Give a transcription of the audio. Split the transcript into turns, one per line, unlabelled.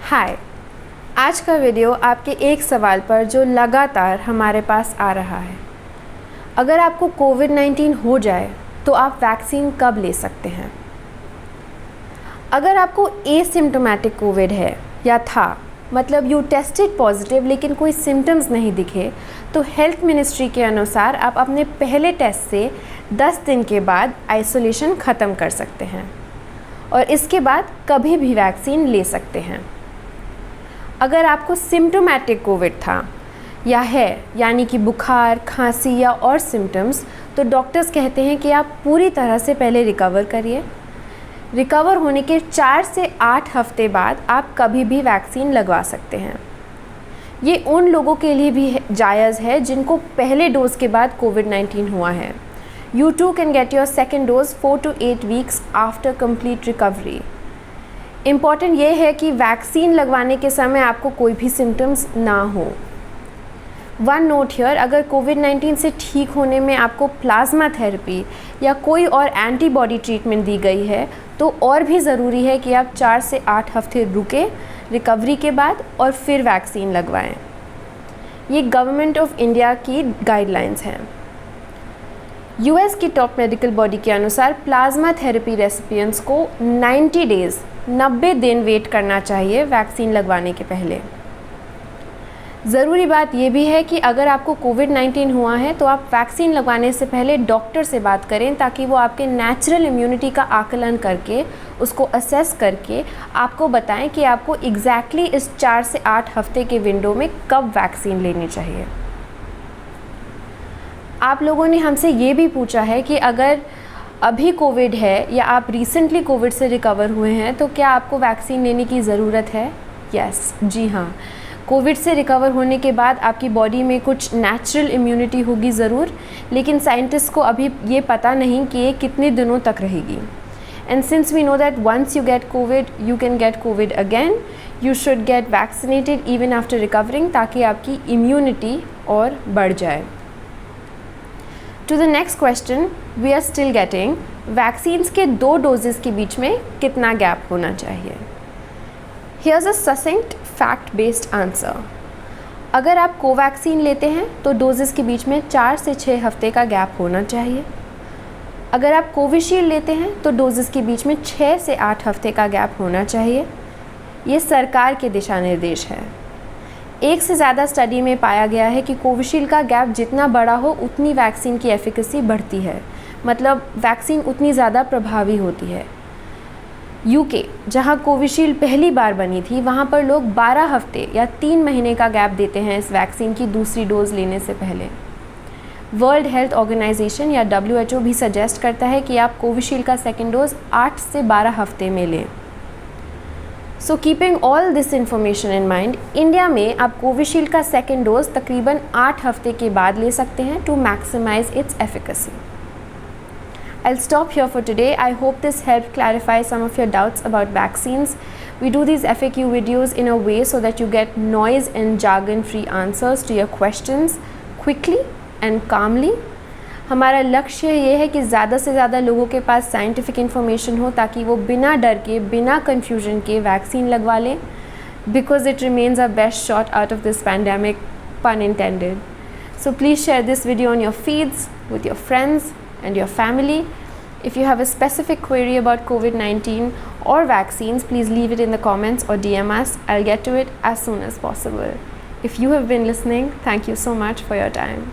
हाय, आज का वीडियो आपके एक सवाल पर जो लगातार हमारे पास आ रहा है। अगर आपको कोविड-19 हो जाए तो आप वैक्सीन कब ले सकते हैं? अगर आपको एसिम्प्टोमेटिक कोविड है या था, मतलब यू टेस्टेड पॉजिटिव लेकिन कोई सिम्टम्स नहीं दिखे, तो हेल्थ मिनिस्ट्री के अनुसार आप अपने पहले टेस्ट से 10 दिन के बाद आइसोलेशन ख़त्म कर सकते हैं और इसके बाद कभी भी वैक्सीन ले सकते हैं। अगर आपको सिम्प्टोमेटिक कोविड था या है, यानी कि बुखार, खांसी या और सिम्टम्स, तो डॉक्टर्स कहते हैं कि आप पूरी तरह से पहले रिकवर करिए। रिकवर होने के 4 से 8 हफ्ते बाद आप कभी भी वैक्सीन लगवा सकते हैं। ये उन लोगों के लिए भी जायज़ है जिनको पहले डोज़ के बाद कोविड-19 हुआ है। You too can get your second dose 4 to 8 weeks after complete recovery. Important ये है कि वैक्सीन लगवाने के समय आपको कोई भी सिम्टम्स ना हो। वन नोट हियर, अगर कोविड-19 से ठीक होने में आपको प्लाज्मा थेरेपी या कोई और एंटीबॉडी ट्रीटमेंट दी गई है तो और भी ज़रूरी है कि आप 4 से 8 हफ्ते रुकें रिकवरी के बाद और फिर वैक्सीन लगवाएं। ये गवर्नमेंट ऑफ इंडिया की गाइडलाइंस हैं। यूएस की टॉप मेडिकल बॉडी के अनुसार प्लाज्मा थेरेपी रेसिपिएंट्स को 90 दिन वेट करना चाहिए वैक्सीन लगवाने के पहले। ज़रूरी बात यह भी है कि अगर आपको कोविड-19 हुआ है तो आप वैक्सीन लगवाने से पहले डॉक्टर से बात करें ताकि वो आपके नेचुरल इम्यूनिटी का आकलन करके उसको असेस करके आपको बताएं कि आपको एग्जैक्टली इस 4 से 8 हफ्ते के विंडो में कब वैक्सीन लेनी चाहिए। आप लोगों ने हमसे ये भी पूछा है कि अगर अभी कोविड है या आप रिसेंटली कोविड से रिकवर हुए हैं तो क्या आपको वैक्सीन लेने की ज़रूरत है? यस, जी हाँ। कोविड से रिकवर होने के बाद आपकी बॉडी में कुछ नेचुरल इम्यूनिटी होगी ज़रूर, लेकिन साइंटिस्ट को अभी ये पता नहीं कि ये कितने दिनों तक रहेगी। And since we know that once you get COVID you can get COVID again, you should get vaccinated even after recovering, ताकि आपकी इम्यूनिटी और बढ़ जाए। To the next question, we are still getting vaccines के 2 doses के बीच में कितना gap होना चाहिए? Here's a succinct fact-based answer. अगर आप कोवैक्सीन लेते हैं तो डोजेस के बीच में 4 से 6 हफ्ते का गैप होना चाहिए। अगर आप कोविशील्ड लेते हैं तो डोजेस के बीच में 6 से 8 हफ्ते का गैप होना चाहिए। ये सरकार के दिशा निर्देश है। एक से ज़्यादा स्टडी में पाया गया है कि कोविशील्ड का गैप जितना बड़ा हो उतनी वैक्सीन की एफिकेसी बढ़ती है, मतलब वैक्सीन उतनी ज़्यादा प्रभावी होती है। यूके, जहां कोविशील्ड पहली बार बनी थी, वहां पर लोग 12 हफ्ते या 3 महीने का गैप देते हैं इस वैक्सीन की दूसरी डोज लेने से पहले। वर्ल्ड हेल्थ ऑर्गेनाइजेशन या WHO भी सजेस्ट करता है कि आप कोविशील्ड का सेकेंड डोज 8 से 12 हफ्ते में लें। So keeping all this information in mind, India में आप कोविशील्ड का सेकेंड डोज तकरीबन 8 हफ्ते के बाद ले सकते हैं to maximise its efficacy. I'll stop here for today. I hope this helped clarify some of your doubts about vaccines. We do these FAQ videos in a way so that you get noise and jargon-free answers to your questions quickly and calmly. हमारा लक्ष्य ये है कि ज़्यादा से ज़्यादा लोगों के पास साइंटिफिक इन्फॉर्मेशन हो ताकि वो बिना डर के, बिना कन्फ्यूजन के वैक्सीन लगवा लें, because it remains a best shot out of this pandemic, pun intended. So please share this video on your feeds with your friends and your family. If you have a specific query about COVID-19 or vaccines, please leave it in the comments or DM us. I'll get to it as soon as possible. If you have been listening, thank you so much for your time.